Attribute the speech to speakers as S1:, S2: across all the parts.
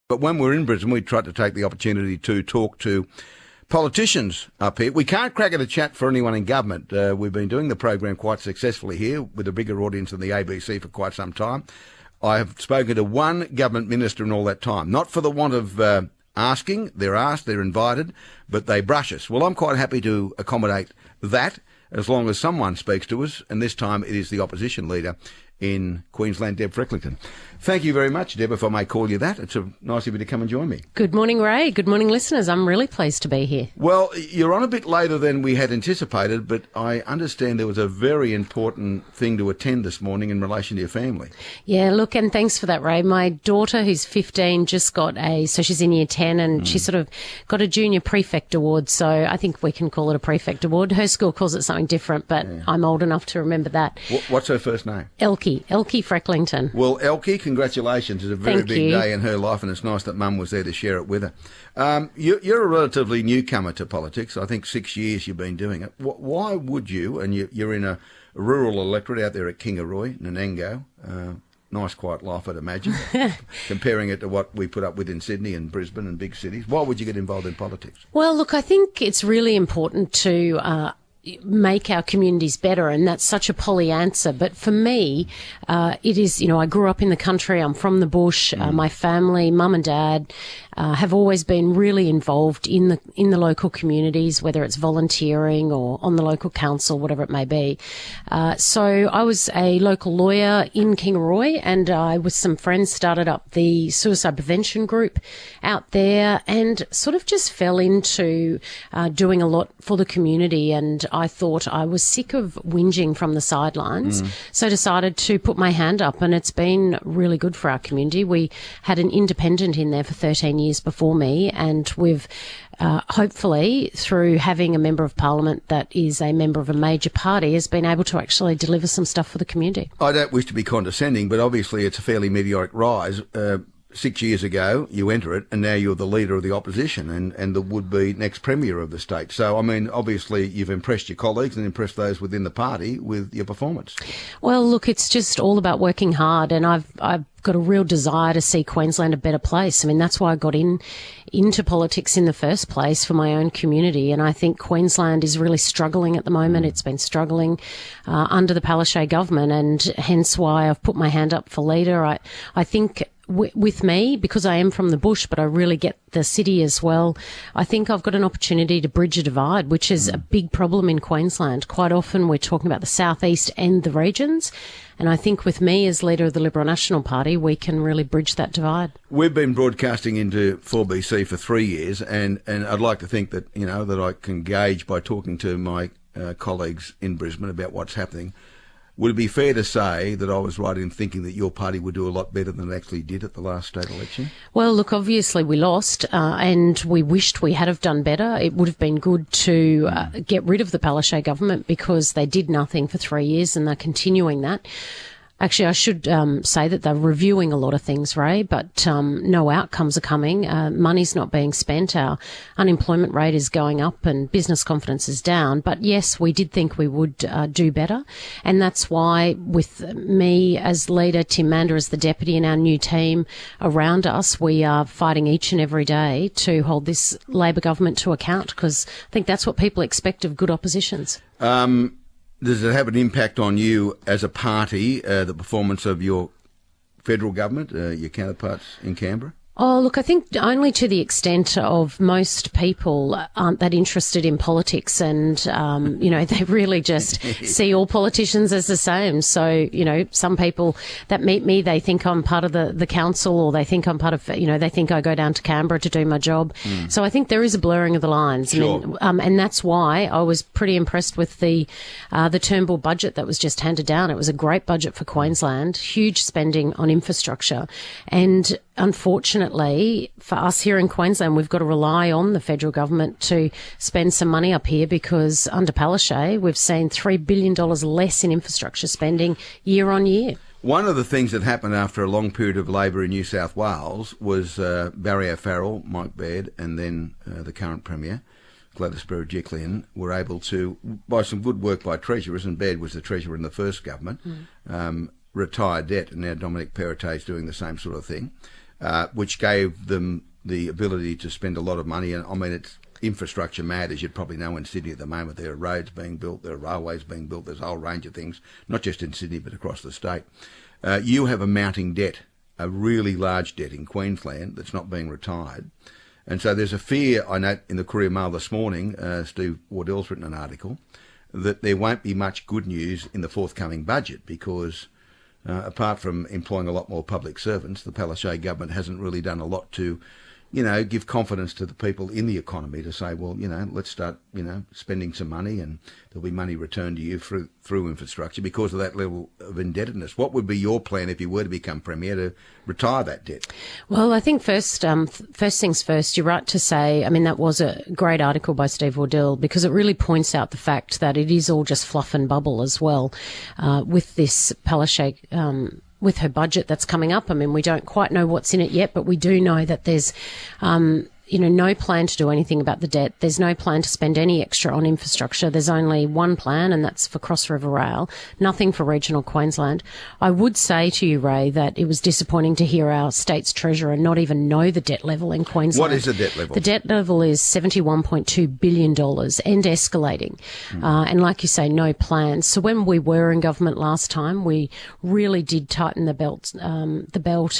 S1: But when we're in Brisbane, we try to take the opportunity to talk to politicians up here. We can't crack at a chat for anyone in government. We've been doing the program quite successfully here with a bigger audience than the ABC for quite some time. I have spoken to one government minister in all that time, not for the want of asking. They're asked, they're invited, but they brush us. Well, I'm quite happy to accommodate that as long as someone speaks to us, and this time it is the opposition leader in Queensland, Deb Frecklington. Thank you very much, Deb, if I may call you that. It's nice of you to come and join me.
S2: Good morning, Ray. Good morning, listeners. I'm really pleased to be here.
S1: Well, you're on a bit later than we had anticipated, but I understand there was a very important thing to attend this morning in relation to your family.
S2: Yeah, look, and thanks for that, Ray. My daughter, who's 15, just got so she's in year 10, and she sort of got a junior prefect award, so I think we can call it a prefect award. Her school calls it something different, but yeah. I'm old enough to remember that.
S1: What's her first name?
S2: Elkie Frecklington.
S1: Well, Elkie, congratulations. It's a very big day in her life, and it's nice that Mum was there to share it with her. You're a relatively newcomer to politics. I think 6 years you've been doing it. Why would you, and you're in a rural electorate out there at Kingaroy, Nanango, nice quiet life, I'd imagine, comparing it to what we put up with in Sydney and Brisbane and big cities. Why would you get involved in politics?
S2: Well, look, I think it's really important to make our communities better, and that's such a poly answer. But for me, it is, I grew up in the country. I'm from the bush. My family, mum and dad, have always been really involved in the local communities, whether it's volunteering or on the local council, whatever it may be. So I was a local lawyer in Kingaroy, and I, with some friends, started up the suicide prevention group out there, and sort of just fell into doing a lot for the community. And I thought I was sick of whinging from the sidelines, so decided to put my hand up, and it's been really good for our community. We had an independent in there for 13 years before me, and we've hopefully, through having a member of parliament that is a member of a major party, has been able to actually deliver some stuff for the community.
S1: I don't wish to be condescending, but obviously it's a fairly meteoric rise. 6 years ago, you enter it, and now you're the leader of the opposition and the would-be next premier of the state. So, I mean, obviously you've impressed your colleagues and impressed those within the party with your performance. Well,
S2: look, it's just all about working hard, and I've got a real desire to see Queensland a better place. I mean, that's why I got into politics in the first place, for my own community. And I think Queensland is really struggling at the moment. It's been struggling under the Palaszczuk government, and hence why I've put my hand up for leader. I think with me, because I am from the bush, but I really get the city as well, I think I've got an opportunity to bridge a divide, which is a big problem in Queensland. Quite often we're talking about the southeast and the regions, and I think with me as leader of the Liberal National Party, we can really bridge that divide.
S1: We've been broadcasting into 4BC for 3 years, and I'd like to think that, that I can gauge by talking to my colleagues in Brisbane about what's happening. Would it be fair to say that I was right in thinking that your party would do a lot better than it actually did at the last state election?
S2: Well, look, obviously we lost, and we wished we had have done better. It would have been good to get rid of the Palaszczuk government, because they did nothing for 3 years and they're continuing that. Actually, I should say that they're reviewing a lot of things, Ray, but no outcomes are coming. Money's not being spent. Our unemployment rate is going up and business confidence is down. But yes, we did think we would do better. And that's why, with me as leader, Tim Mander as the deputy, and our new team around us, we are fighting each and every day to hold this Labor government to account, because I think that's what people expect of good oppositions.
S1: Does it have an impact on you as a party, the performance of your federal government, your counterparts in Canberra?
S2: Oh, look, I think only to the extent of most people aren't that interested in politics, and, they really just see all politicians as the same. So, some people that meet me, they think I'm part of the council, or they think I'm part of, they think I go down to Canberra to do my job. So I think there is a blurring of the lines.
S1: Sure.
S2: I mean, and that's why I was pretty impressed with the Turnbull budget that was just handed down. It was a great budget for Queensland, huge spending on infrastructure, and unfortunately, for us here in Queensland, we've got to rely on the federal government to spend some money up here, because under Palaszczuk, we've seen $3 billion less in infrastructure spending year on year.
S1: One of the things that happened after a long period of Labor in New South Wales was Barry O'Farrell, Mike Baird, and then the current Premier, Gladys Berejiklian, were able to, by some good work by treasurers, and Baird was the treasurer in the first government, retire debt, and now Dominic Perrottet's doing the same sort of thing. which gave them the ability to spend a lot of money. And I mean, it's infrastructure mad, as you'd probably know in Sydney at the moment. There are roads being built, there are railways being built, there's a whole range of things, not just in Sydney but across the state. You have a mounting debt, a really large debt in Queensland that's not being retired. And so there's a fear, I note in the Courier Mail this morning, Steve Waddell's written an article, that there won't be much good news in the forthcoming budget because apart from employing a lot more public servants, the Palaszczuk government hasn't really done a lot to, give confidence to the people in the economy to say, well, let's start, spending some money and there'll be money returned to you through infrastructure because of that level of indebtedness. What would be your plan if you were to become Premier to retire that debt?
S2: Well, I think first things first, you're right to say, that was a great article by Steve Waddell because it really points out the fact that it is all just fluff and bubble as well with this Palaszczuk with her budget that's coming up. We don't quite know what's in it yet, but we do know that there's, no plan to do anything about the debt. There's no plan to spend any extra on infrastructure. There's only one plan, and that's for Cross River Rail, nothing for regional Queensland. I would say to you, Ray, that it was disappointing to hear our state's treasurer not even know the debt level in Queensland.
S1: What is the debt level?
S2: The debt level is $71.2 billion and escalating. And like you say, no plans. So when we were in government last time, we really did tighten the belt,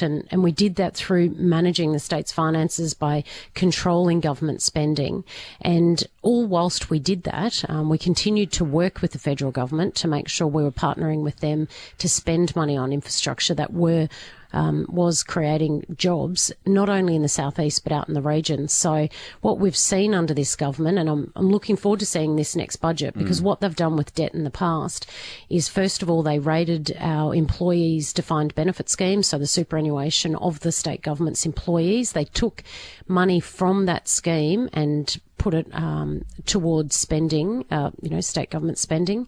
S2: and we did that through managing the state's finances by controlling government spending. And all whilst we did that, we continued to work with the federal government to make sure we were partnering with them to spend money on infrastructure that was creating jobs, not only in the southeast but out in the regions. So what we've seen under this government, and I'm looking forward to seeing this next budget, because what they've done with debt in the past is, first of all, they raided our employees' defined benefit scheme, so the superannuation of the state government's employees. They took money from that scheme and put it towards spending, state government spending.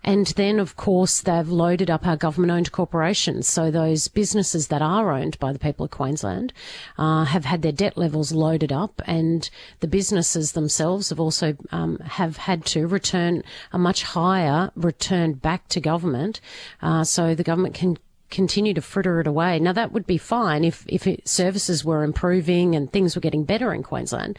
S2: And then, of course, they've loaded up our government-owned corporations. So those businesses that are owned by the people of Queensland have had their debt levels loaded up, and the businesses themselves have also have had to return a much higher return back to government, so the government can continue to fritter it away. Now, that would be fine if services were improving and things were getting better in Queensland.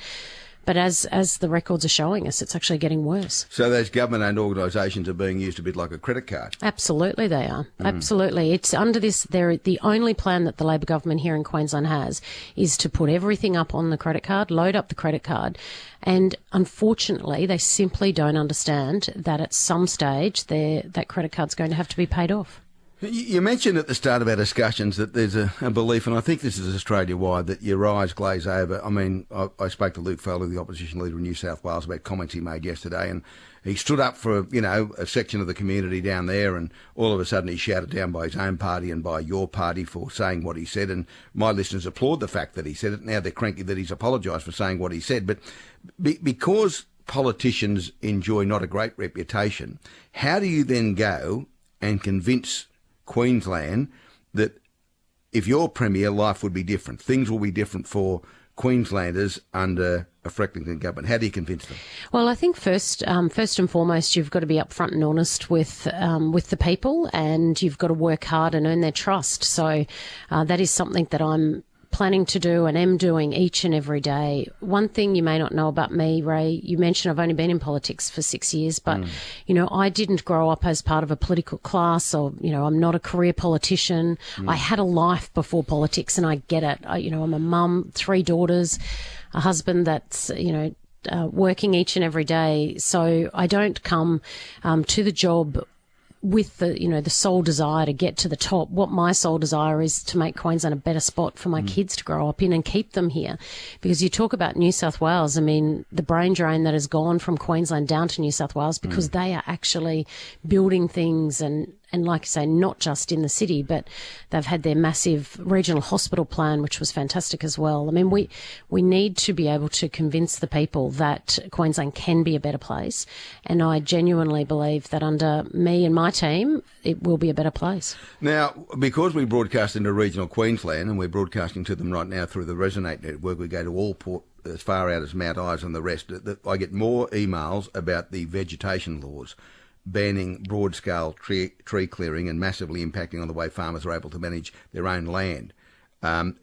S2: But as the records are showing us, it's actually getting worse.
S1: So those government-owned organisations are being used a bit like a credit card?
S2: Absolutely they are. Absolutely. It's under this, the only plan that the Labor government here in Queensland has is to put everything up on the credit card, load up the credit card. And unfortunately, they simply don't understand that at some stage that credit card's going to have to be paid off.
S1: You mentioned at the start of our discussions that there's a belief, and I think this is Australia-wide, that your eyes glaze over. I spoke to Luke Fowler, the opposition leader in New South Wales, about comments he made yesterday, and he stood up for, a section of the community down there, and all of a sudden he's shouted down by his own party and by your party for saying what he said, and my listeners applaud the fact that he said it. Now they're cranky that he's apologised for saying what he said, but because politicians enjoy not a great reputation, how do you then go and convince Queensland that if you're Premier, life would be different? Things will be different for Queenslanders under a Frecklington government. How do you convince them? Well,
S2: I think first and foremost, you've got to be upfront and honest with the people, and you've got to work hard and earn their trust. So that is something that I'm planning to do and am doing each and every day. One thing you may not know about me, Ray, you mentioned I've only been in politics for 6 years, but, I didn't grow up as part of a political class, or, I'm not a career politician. I had a life before politics, and I get it. I'm a mum, 3 daughters, a husband that's, working each and every day. So I don't come to the job with the sole desire to get to the top. What my sole desire is to make Queensland a better spot for my kids to grow up in and keep them here. Because you talk about New South Wales, the brain drain that has gone from Queensland down to New South Wales, because they are actually building things and like I say, not just in the city, but they've had their massive regional hospital plan, which was fantastic as well. We need to be able to convince the people that Queensland can be a better place. And I genuinely believe that under me and my team, it will be a better place.
S1: Now, because we broadcast into regional Queensland, and we're broadcasting to them right now through the Resonate network, we go to all as far out as Mount Isa and the rest, I get more emails about the vegetation laws banning broad-scale tree clearing and massively impacting on the way farmers are able to manage their own land.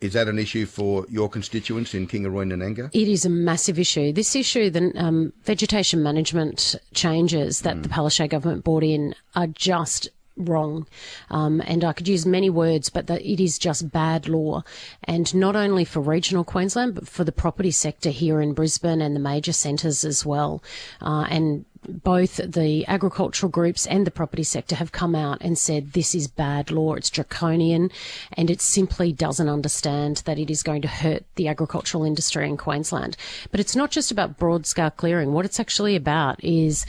S1: Is that an issue for your constituents in Kingaroy and Nanango?
S2: It is a massive issue. This issue, the vegetation management changes that the Palaszczuk government brought in are just wrong. And I could use many words, but it is just bad law. And not only for regional Queensland, but for the property sector here in Brisbane and the major centres as well. And both the agricultural groups and the property sector have come out and said this is bad law, it's draconian, and it simply doesn't understand that it is going to hurt the agricultural industry in Queensland. But it's not just about broad-scale clearing. What it's actually about is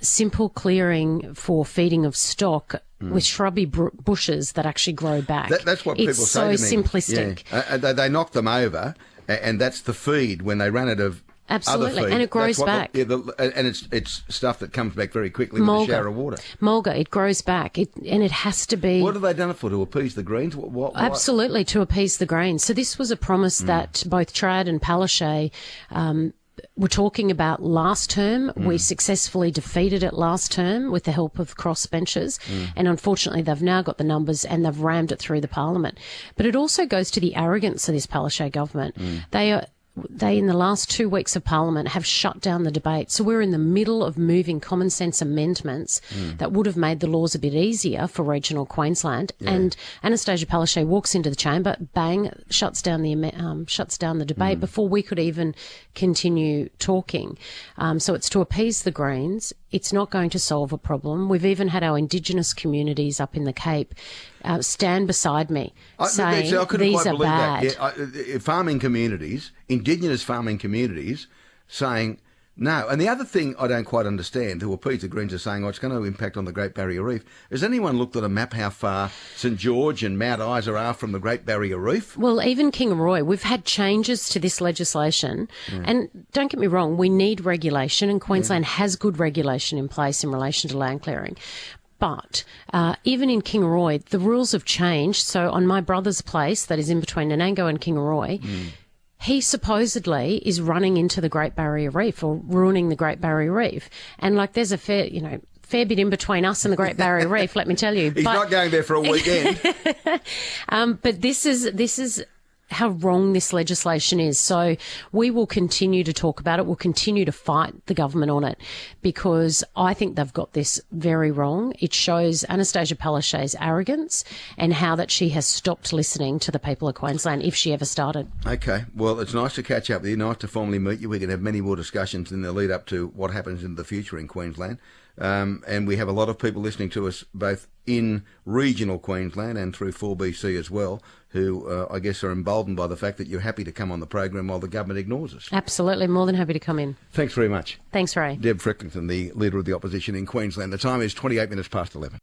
S2: simple clearing for feeding of stock with shrubby bushes that actually grow back.
S1: That's what people say to me.
S2: It's so simplistic.
S1: Yeah. They knock them over, and that's the feed when they run out of
S2: absolutely,
S1: other feed.
S2: and it grows back.
S1: And it's stuff that comes back very quickly with a shower of water.
S2: Mulga, it grows back, and it has to be.
S1: What have they done it for? To appease the Greens? What?
S2: Absolutely, to appease the Greens. So this was a promise that both Trad and Palaszczuk were talking about last term. We successfully defeated it last term with the help of crossbenchers, and unfortunately they've now got the numbers and they've rammed it through the parliament. But it also goes to the arrogance of this Palaszczuk government. They, in the last 2 weeks of Parliament, have shut down the debate. So we're in the middle of moving common sense amendments that would have made the laws a bit easier for regional Queensland. Yeah. And Anastasia Palaszczuk walks into the chamber, bang, shuts down the debate before we could even continue talking. So it's to appease the Greens. It's not going to solve a problem. We've even had our Indigenous communities up in the Cape stand beside me saying these are bad.
S1: Yeah, farming communities, Indigenous farming communities, saying no. And the other thing I don't quite understand, who appease the Greens are saying, it's going to impact on the Great Barrier Reef. Has anyone looked at a map how far St George and Mount Isa are from the Great Barrier Reef? Well,
S2: even Kingaroy, we've had changes to this legislation. And don't get me wrong, we need regulation, and Queensland has good regulation in place in relation to land clearing. But even in Kingaroy, the rules have changed. So on my brother's place, that is in between Nanango and Kingaroy, he supposedly is running into the Great Barrier Reef or ruining the Great Barrier Reef. And there's a fair bit in between us and the Great Barrier Reef, let me tell you.
S1: He's not going there for a weekend.
S2: But this is how wrong this legislation is. So we will continue to talk about it. We'll continue to fight the government on it because I think they've got this very wrong. It shows Anastasia Palaszczuk's arrogance and how that she has stopped listening to the people of Queensland, if she ever started.
S1: Okay. Well, it's nice to catch up with you. Nice to formally meet you. We can have many more discussions in the lead up to what happens in the future in Queensland. And we have a lot of people listening to us both in regional Queensland and through 4BC as well, who I guess are emboldened by the fact that you're happy to come on the program while the government ignores us.
S2: Absolutely. More than happy to come in.
S1: Thanks very much.
S2: Thanks, Ray.
S1: Deb Frecklington, the Leader of the Opposition in Queensland. The time is 28 minutes past 11.